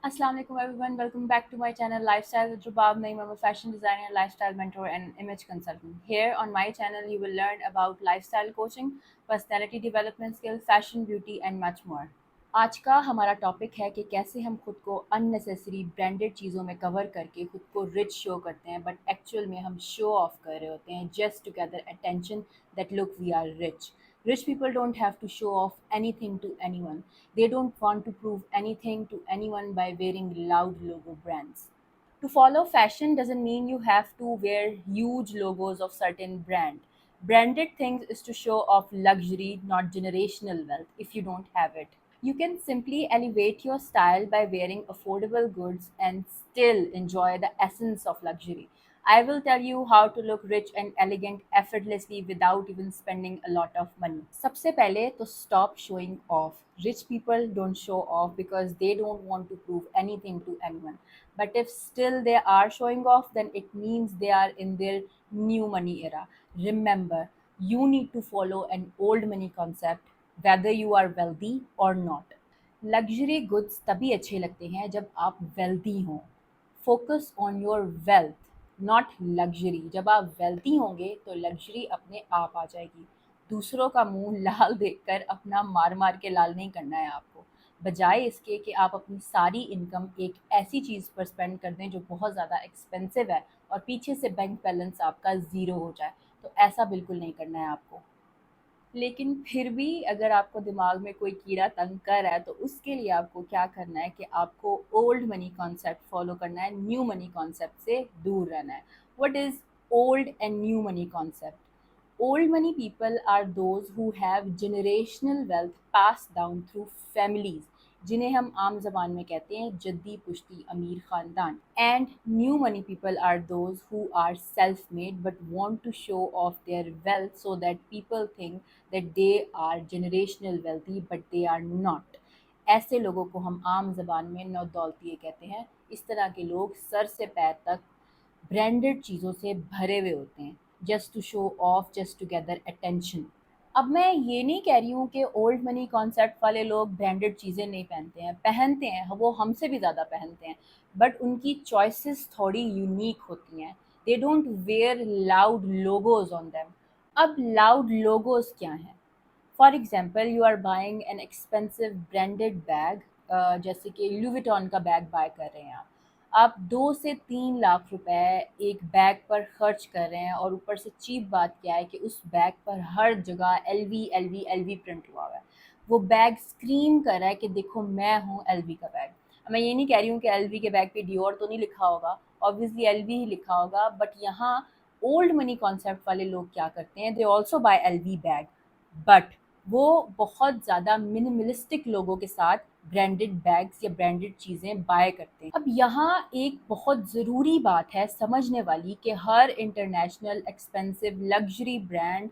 Assalamu alaikum everyone. Welcome back to my channel Lifestyle with Rubab Naeem. I'm a fashion designer, lifestyle mentor, and image consultant. Here on my channel, you will learn about lifestyle coaching, personality development skills, fashion, beauty, and much more. आज का हमारा topic है कि कैसे हम खुद को unnecessary branded चीज़ों में कवर करके खुद को रिच शो करते हैं बट एक्चुअल में हम शो ऑफ कर रहे होते हैं just to gather attention that look we are rich. Rich people don't have to show off anything to anyone. They don't want to prove anything to anyone by wearing loud logo brands. To follow fashion doesn't mean you have to wear huge logos of certain brand. Branded things is to show off luxury, not generational wealth if you don't have it. You can simply elevate your style by wearing affordable goods and still enjoy the essence of luxury. I will tell you how to look rich and elegant effortlessly without even spending a lot of money. सबसे पहले तो stop showing off. Rich people don't show off because they don't want to prove anything to anyone. But if still they are showing off, then it means they are in their new money era. Remember, you need to follow an old money concept whether you are wealthy or not. Luxury goods तभी अच्छे लगते हैं जब आप wealthy हों. Focus on your wealth not luxury. जब आप wealthy होंगे तो लग्जरी अपने आप आ जाएगी. दूसरों का मुंह लाल देखकर अपना मार मार के लाल नहीं करना है आपको. बजाय इसके कि आप अपनी सारी इनकम एक ऐसी चीज़ पर स्पेंड कर दें जो बहुत ज़्यादा एक्सपेंसिव है और पीछे से बैंक बैलेंस आपका ज़ीरो हो जाए, तो ऐसा बिल्कुल नहीं करना है आपको. लेकिन फिर भी अगर आपको दिमाग में कोई कीड़ा तंग कर रहा है तो उसके लिए आपको क्या करना है कि आपको ओल्ड मनी कॉन्सेप्ट फॉलो करना है, न्यू मनी कॉन्सेप्ट से दूर रहना है. What is old and new money concept? Old money people are those who have generational wealth passed down through families, जिन्हें हम आम जबान में कहते हैं जद्दी पुश्ती अमीर खानदान. And new money people are those who are self made but want to show off their wealth so that people think that they are generational wealthy but they are not. ऐसे लोगों को हम आम जबान में नौदौलतिये कहते हैं. इस तरह के लोग सर से पैर तक ब्रांडेड चीज़ों से भरे हुए होते हैं just to show off, just to gather attention. अब मैं ये नहीं कह रही हूँ कि ओल्ड मनी कॉन्सेप्ट वाले लोग ब्रांडेड चीज़ें नहीं पहनते हैं, वो हमसे भी ज़्यादा पहनते हैं, बट उनकी चॉइसेस थोड़ी यूनिक होती हैं. They don't wear loud logos on them. अब लाउड लोगोज क्या हैं? For example, you are buying an expensive branded bag, जैसे कि लुविटॉन का बैग बाय कर रहे हैं आप 2 से 3 लाख रुपए एक बैग पर खर्च कर रहे हैं और ऊपर से चीप बात क्या है कि उस बैग पर हर जगह एलवी एलवी एलवी प्रिंट हुआ हुआ है. वो बैग स्क्रीन कर रहा है कि देखो मैं हूँ एलवी का बैग. मैं ये नहीं कह रही हूँ कि एलवी के बैग पे डियोर तो नहीं लिखा होगा, ऑब्वियसली एलवी ही लिखा होगा, बट यहाँ ओल्ड मनी कॉन्सेप्ट वाले लोग क्या करते हैं, they also buy LV bag, but वो बहुत ज़्यादा मिनिमलिस्टिक लोगों के साथ ब्रांडेड बैग्स या ब्रांडेड चीज़ें बाय करते हैं. अब यहाँ एक बहुत ज़रूरी बात है समझने वाली कि हर इंटरनेशनल एक्सपेंसिव लग्जरी ब्रांड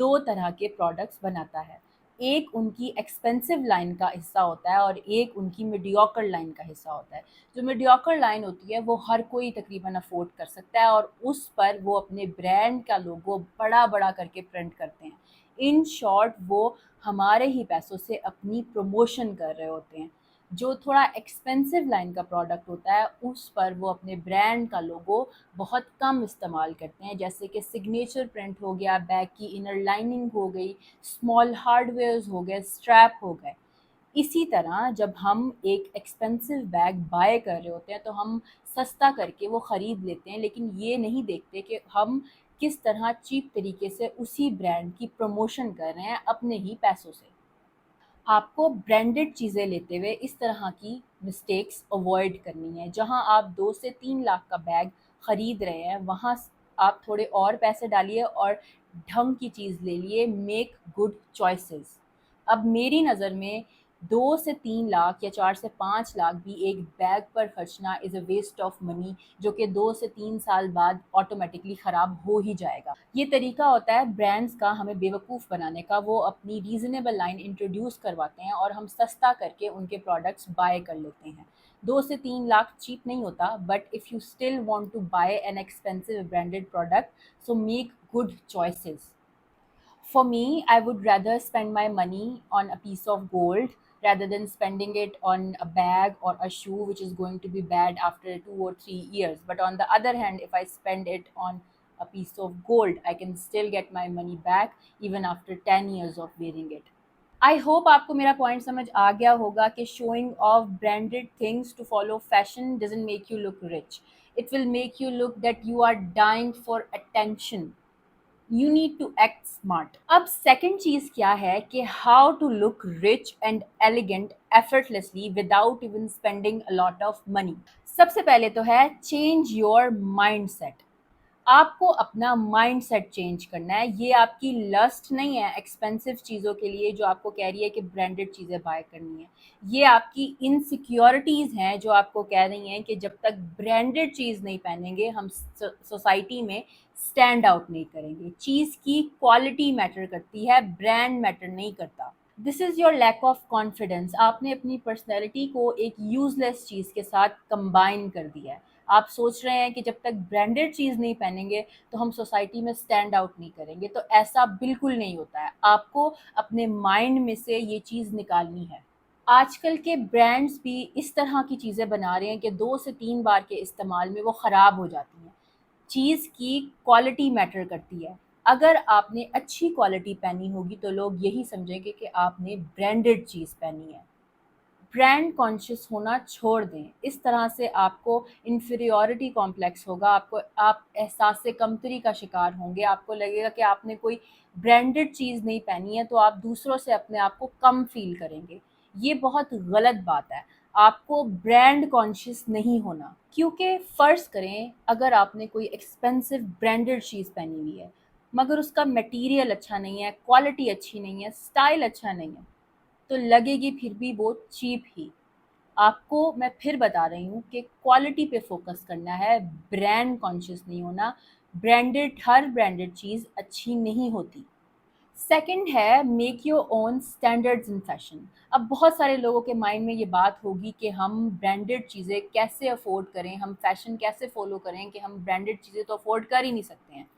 2 तरह के प्रोडक्ट्स बनाता है. एक उनकी एक्सपेंसिव लाइन का हिस्सा होता है और एक उनकी मीडियोकर लाइन का हिस्सा होता है. जो मीडियोकर लाइन होती है वो हर कोई तकरीबन अफोर्ड कर सकता है और उस पर वो अपने ब्रांड का लोगो बड़ा बड़ा करके प्रिंट करते हैं. इन शॉर्ट वो हमारे ही पैसों से अपनी प्रमोशन कर रहे होते हैं. जो थोड़ा एक्सपेंसिव लाइन का प्रोडक्ट होता है उस पर वो अपने ब्रांड का लोगो बहुत कम इस्तेमाल करते हैं, जैसे कि सिग्नेचर प्रिंट हो गया, बैग की इनर लाइनिंग हो गई, स्मॉल हार्डवेयर्स हो गए, स्ट्रैप हो गए. इसी तरह जब हम एक एक्सपेंसिव बैग बाय कर रहे होते हैं तो हम सस्ता करके वो ख़रीद लेते हैं, लेकिन ये नहीं देखते कि हम किस तरह चीप तरीके से उसी ब्रांड की प्रमोशन कर रहे हैं अपने ही पैसों से. आपको ब्रांडेड चीज़ें लेते हुए इस तरह की मिस्टेक्स अवॉइड करनी है. जहां आप 2 से 3 लाख का बैग ख़रीद रहे हैं वहां आप थोड़े और पैसे डालिए और ढंग की चीज़ ले लिए. Make good choices. अब मेरी नज़र में 2 से 3 लाख या 4 से 5 लाख भी एक बैग पर खर्चना is a waste of money, जो कि 2 से 3 साल बाद ऑटोमेटिकली ख़राब हो ही जाएगा. ये तरीका होता है ब्रांड्स का हमें बेवकूफ़ बनाने का. वो अपनी रीज़नेबल लाइन इंट्रोड्यूस करवाते हैं और हम सस्ता करके उनके प्रोडक्ट्स बाय कर लेते हैं. 2 से 3 लाख चीप नहीं होता, but if you still want to buy an expensive branded product, so make good choices. For me, I would rather spend my money on a piece of gold rather than spending it on a bag or a shoe which is going to be bad after 2 or 3 years. But on the other hand, if I spend it on a piece of gold, I can still get my money back even after 10 years of wearing it. I hope आपको मेरा point समझ आ गया होगा कि showing off branded things to follow fashion doesn't make you look rich. It will make you look that you are dying for attention. You need to act smart. अब second चीज क्या है कि how to look rich and elegant effortlessly without even spending a lot of money. सबसे पहले तो है change your mind set. आपको अपना माइंड सेट चेंज करना है. ये आपकी लस्ट नहीं है एक्सपेंसिव चीज़ों के लिए जो आपको कह रही है कि ब्रांडेड चीज़ें बाय करनी है. ये आपकी इनसिक्योरिटीज़ हैं जो आपको कह रही हैं कि जब तक ब्रांडेड चीज़ नहीं पहनेंगे हम सोसाइटी में स्टैंड आउट नहीं करेंगे. चीज़ की क्वालिटी मैटर करती है, ब्रांड मैटर नहीं करता. This is your lack of confidence. आपने अपनी पर्सनैलिटी को एक यूजलेस चीज़ के साथ कंबाइन कर दिया है. आप सोच रहे हैं कि जब तक ब्रांडेड चीज़ नहीं पहनेंगे तो हम सोसाइटी में स्टैंड आउट नहीं करेंगे. तो ऐसा बिल्कुल नहीं होता है. आपको अपने माइंड में से ये चीज़ निकालनी है. आजकल के ब्रांड्स भी इस तरह की चीज़ें बना रहे हैं कि 2 से 3 बार के इस्तेमाल में वो ख़राब हो जाती हैं. चीज़ की क्वालिटी मैटर करती है. अगर आपने अच्छी क्वालिटी पहनी होगी तो लोग यही समझेंगे कि आपने ब्रांडेड चीज़ पहनी है. ब्रांड कॉन्शियस होना छोड़ दें. इस तरह से आपको इन्फीरियॉरिटी कॉम्प्लेक्स होगा. आप एहसास से कमतरी का शिकार होंगे. आपको लगेगा कि आपने कोई ब्रांडेड चीज़ नहीं पहनी है तो आप दूसरों से अपने आप को कम फील करेंगे. ये बहुत गलत बात है. आपको ब्रांड कॉन्शियस नहीं होना. क्योंकि फ़र्ज़ करें अगर आपने कोई एक्सपेंसिव ब्रांडेड चीज़ पहनी हुई है मगर उसका मटेरियल अच्छा नहीं है, क्वालिटी अच्छी नहीं है, स्टाइल अच्छा नहीं है, तो लगेगी फिर भी वो चीप ही. आपको मैं फिर बता रही हूँ कि क्वालिटी पे फोकस करना है, ब्रांड कॉन्शियस नहीं होना. हर ब्रांडेड चीज़ अच्छी नहीं होती. सेकंड है make your own standards in fashion. अब बहुत सारे लोगों के माइंड में ये बात होगी कि हम ब्रांडेड चीज़ें कैसे अफोर्ड करें, हम फैशन कैसे फॉलो करें कि हम ब्रांडेड चीज़ें तो अफोर्ड कर ही नहीं सकते हैं.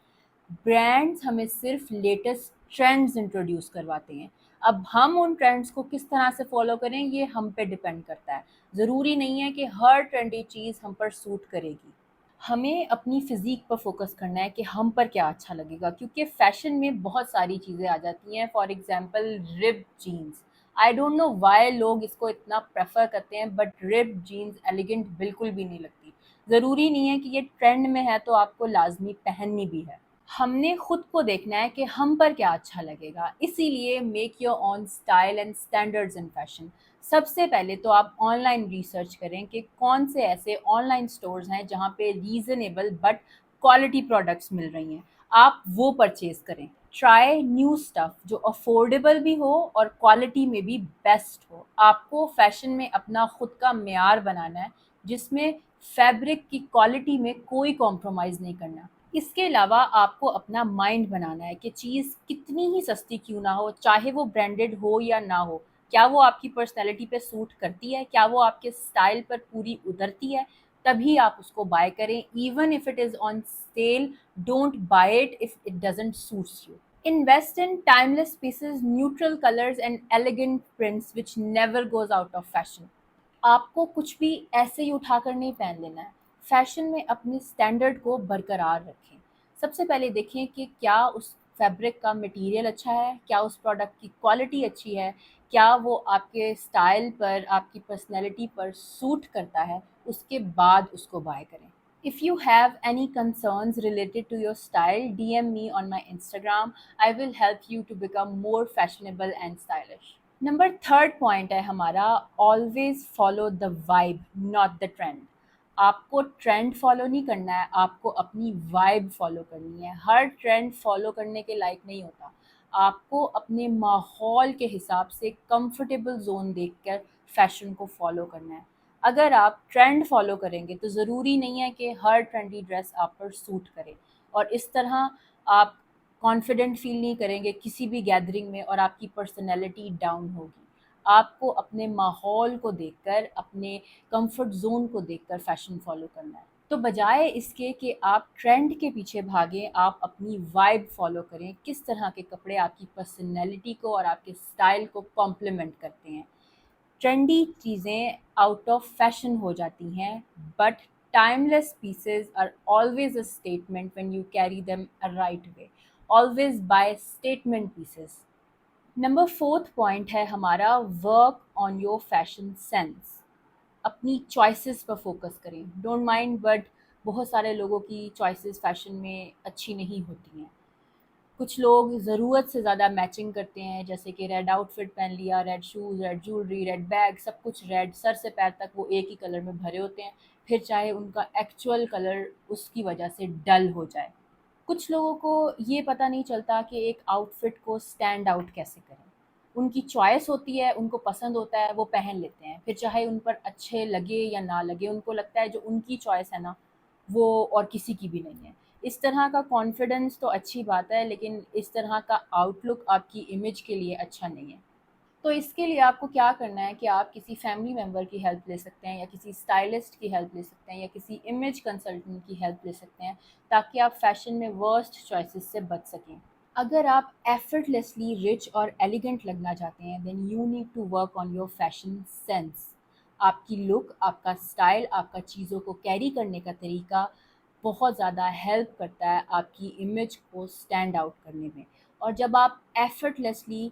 ब्रांड्स हमें सिर्फ लेटेस्ट ट्रेंड्स इंट्रोड्यूस करवाते हैं. अब हम उन ट्रेंड्स को किस तरह से फॉलो करें ये हम पे डिपेंड करता है. ज़रूरी नहीं है कि हर ट्रेंडी चीज़ हम पर सूट करेगी. हमें अपनी फ़िज़ीक पर फोकस करना है कि हम पर क्या अच्छा लगेगा, क्योंकि फ़ैशन में बहुत सारी चीज़ें आ जाती हैं. For example ripped jeans. I don't know why लोग इसको इतना प्रेफर करते हैं, बट रिब जीन्स एलिगेंट बिल्कुल भी नहीं लगती. ज़रूरी नहीं है कि ये ट्रेंड में है तो आपको लाजमी पहननी भी है. हमने खुद को देखना है कि हम पर क्या अच्छा लगेगा. इसीलिए make your own style and standards in fashion. सबसे पहले तो आप ऑनलाइन रिसर्च करें कि कौन से ऐसे ऑनलाइन स्टोर्स हैं जहाँ पे रीज़नेबल बट क्वालिटी प्रोडक्ट्स मिल रही हैं. आप वो परचेज करें. ट्राई न्यू स्टफ जो अफोर्डेबल भी हो और क्वालिटी में भी बेस्ट हो. आपको फैशन में अपना खुद का मेयार बनाना है जिसमें फैब्रिक की क्वालिटी में कोई कॉम्प्रोमाइज़ नहीं करना. इसके अलावा आपको अपना माइंड बनाना है कि चीज़ कितनी ही सस्ती क्यों ना हो, चाहे वो ब्रांडेड हो या ना हो, क्या वो आपकी पर्सनैलिटी पे सूट करती है, क्या वो आपके स्टाइल पर पूरी उतरती है, तभी आप उसको बाय करें. Even if it is on sale, don't buy it if it doesn't suits you. Invest in timeless pieces, neutral colors and elegant prints which never goes out of fashion. आपको कुछ भी ऐसे ही उठाकर नहीं पहन लेना है. फैशन में अपनी स्टैंडर्ड को बरकरार रखें. सबसे पहले देखें कि क्या उस फैब्रिक का मटेरियल अच्छा है, क्या उस प्रोडक्ट की क्वालिटी अच्छी है, क्या वो आपके स्टाइल पर, आपकी पर्सनैलिटी पर सूट करता है. उसके बाद उसको बाय करें. If you have any concerns related to your style, DM me on my Instagram. I will help you to become more fashionable and stylish. Number third point है हमारा, always follow the vibe not the trend. आपको trend follow नहीं करना है, आपको अपनी vibe follow करनी है. हर ट्रेंड फॉलो करने के लायक नहीं होता. आपको अपने माहौल के हिसाब से कंफर्टेबल जोन देखकर फैशन को फॉलो करना है. अगर आप ट्रेंड फॉलो करेंगे तो ज़रूरी नहीं है कि हर ट्रेंडी ड्रेस आप पर सूट करे, और इस तरह आप कॉन्फिडेंट फील नहीं करेंगे किसी भी गैदरिंग में और आपकी पर्सनैलिटी डाउन होगी. आपको अपने माहौल को देखकर, अपने कंफर्ट जोन को देखकर फ़ैशन फॉलो करना है. तो बजाय इसके कि आप ट्रेंड के पीछे भागें, आप अपनी वाइब फॉलो करें. किस तरह के कपड़े आपकी पर्सनैलिटी को और आपके स्टाइल को कॉम्प्लीमेंट करते हैं. ٹرینڈی چیزیں آؤٹ آف فیشن ہو جاتی ہیں but timeless pieces are always a statement when you carry them right way. Always buy statement pieces. Number fourth point ہے ہمارا work on your fashion sense. اپنی چوائسیز پر فوکس کریں. Don't mind but بہت سارے لوگوں کی چوائسیز فیشن میں اچھی نہیں ہوتی ہیں. کچھ لوگ ضرورت سے زیادہ میچنگ کرتے ہیں، جیسے کہ ریڈ آؤٹ فٹ پہن لیا، red shoes, red jewellery, red bag, سب کچھ ریڈ، سر سے پیر تک وہ ایک ہی کلر میں بھرے ہوتے ہیں، پھر چاہے ان کا ایکچوئل کلر اس کی وجہ سے ڈل ہو جائے. کچھ لوگوں کو یہ پتہ نہیں چلتا کہ ایک آؤٹ فٹ کو اسٹینڈ آؤٹ کیسے کریں. ان کی چوائس ہوتی ہے، ان کو پسند ہوتا ہے، وہ پہن لیتے ہیں، پھر چاہے ان پر اچھے لگے یا نہ لگے، ان کو لگتا ہے جو ان کی چوائس ہے نا وہ اور کسی کی بھی نہیں ہے. اس طرح کا کانفیڈنس تو اچھی بات ہے، لیکن اس طرح کا آؤٹ لک آپ کی امیج کے لیے اچھا نہیں ہے. تو اس کے لیے آپ کو کیا کرنا ہے کہ آپ کسی فیملی ممبر کی ہیلپ لے سکتے ہیں، یا کسی اسٹائلسٹ کی ہیلپ لے سکتے ہیں، یا کسی امیج کنسلٹنٹ کی ہیلپ لے سکتے ہیں، تاکہ آپ فیشن میں ورسٹ چوائسیز سے بچ سکیں. اگر آپ ایفرٹلیسلی رچ اور ایلیگنٹ لگنا چاہتے ہیں then you need to work on your fashion sense. آپ کی لک، آپ کا اسٹائل، آپ کا چیزوں کو کیری کرنے کا طریقہ بہت زیادہ ہیلپ کرتا ہے آپ کی امیج کو اسٹینڈ آؤٹ کرنے میں. اور جب آپ ایفرٹلیسلی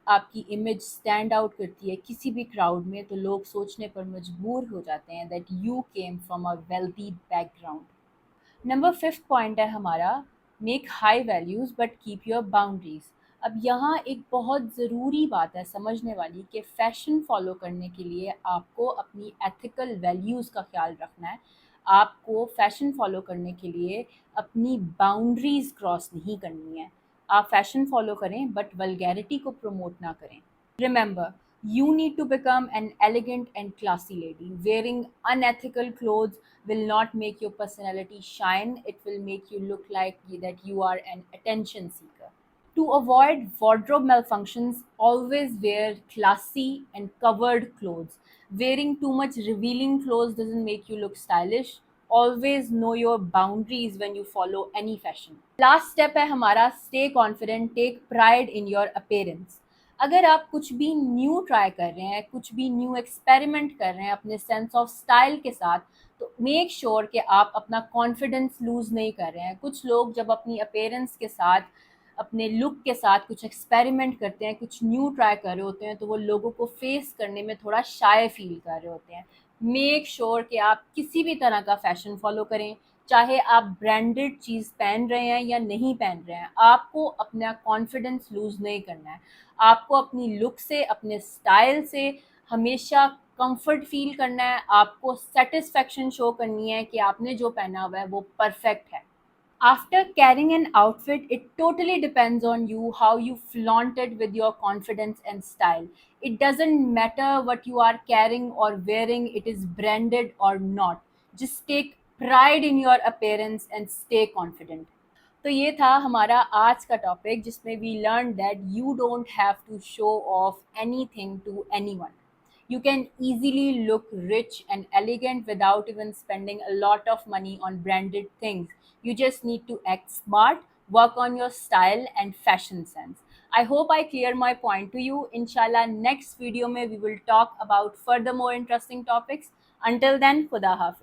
آپ کی امیج اسٹینڈ آؤٹ کرتی ہے کسی بھی کراؤڈ میں، تو لوگ سوچنے پر مجبور ہو جاتے ہیں that you came from a wealthy back ground. Number fifth point ہے ہمارا make high values but keep your boundaries. اب یہاں ایک بہت ضروری بات ہے سمجھنے والی کہ فیشن فالو کرنے کے لیے آپ کو اپنی ایتھیکل ویلیوز کا خیال رکھنا ہے. آپ کو فیشن فالو کرنے کے لیے اپنی باؤنڈریز کراس نہیں کرنی ہے. آپ فیشن فالو کریں بٹ ولگیرٹی کو پروموٹ نہ کریں. Remember, you need to become an elegant and classy lady. Wearing unethical clothes will not make your personality shine. It will make you look like that you are an attention seeker. To avoid wardrobe malfunctions, always wear classy and covered clothes. Wearing too much revealing clothes doesn't make you look stylish. Always know your boundaries when you follow any fashion. Last step ہے ہمارا stay confident, take pride in your appearance. اگر آپ کچھ بھی new try کر رہے ہیں، کچھ بھی نیو ایکسپیریمنٹ کر رہے ہیں اپنے سینس آف اسٹائل کے ساتھ، تو میک شیور کہ آپ اپنا کانفیڈنس لوز نہیں کر رہے ہیں. کچھ لوگ جب اپنی اپیرنس کے ساتھ، اپنے لک کے ساتھ کچھ ایکسپیریمنٹ کرتے ہیں، کچھ نیو ٹرائی کر رہے ہوتے ہیں، تو وہ لوگوں کو فیس کرنے میں تھوڑا شائع فیل کر رہے ہوتے ہیں. میک شیور کہ آپ کسی بھی طرح کا فیشن فالو کریں، چاہے آپ برانڈڈ چیز پہن رہے ہیں یا نہیں پہن رہے ہیں، آپ کو اپنا کانفیڈنس لوز نہیں کرنا ہے. آپ کو اپنی لک سے، اپنے اسٹائل سے ہمیشہ کمفرٹ فیل کرنا ہے. آپ کو سیٹسفیکشن شو کرنی ہے کہ آپ نے جو پہنا ہوا ہے وہ پرفیکٹ ہے. After carrying an outfit, it totally depends on you how you flaunt it with your confidence and style. It doesn't matter what you are carrying or wearing, it is branded or not. Just take pride in your appearance and stay confident. تو یہ تھا ہمارا آج کا topic, جس میں we learn that you don't have to show off anything to anyone. You can easily look rich and elegant without even spending a lot of money on branded things. You just need to act smart, work on your style and fashion sense. I hope I cleared my point to you. Inshallah, next video mein we will talk about further more interesting topics. Until then, Khuda Hafiz.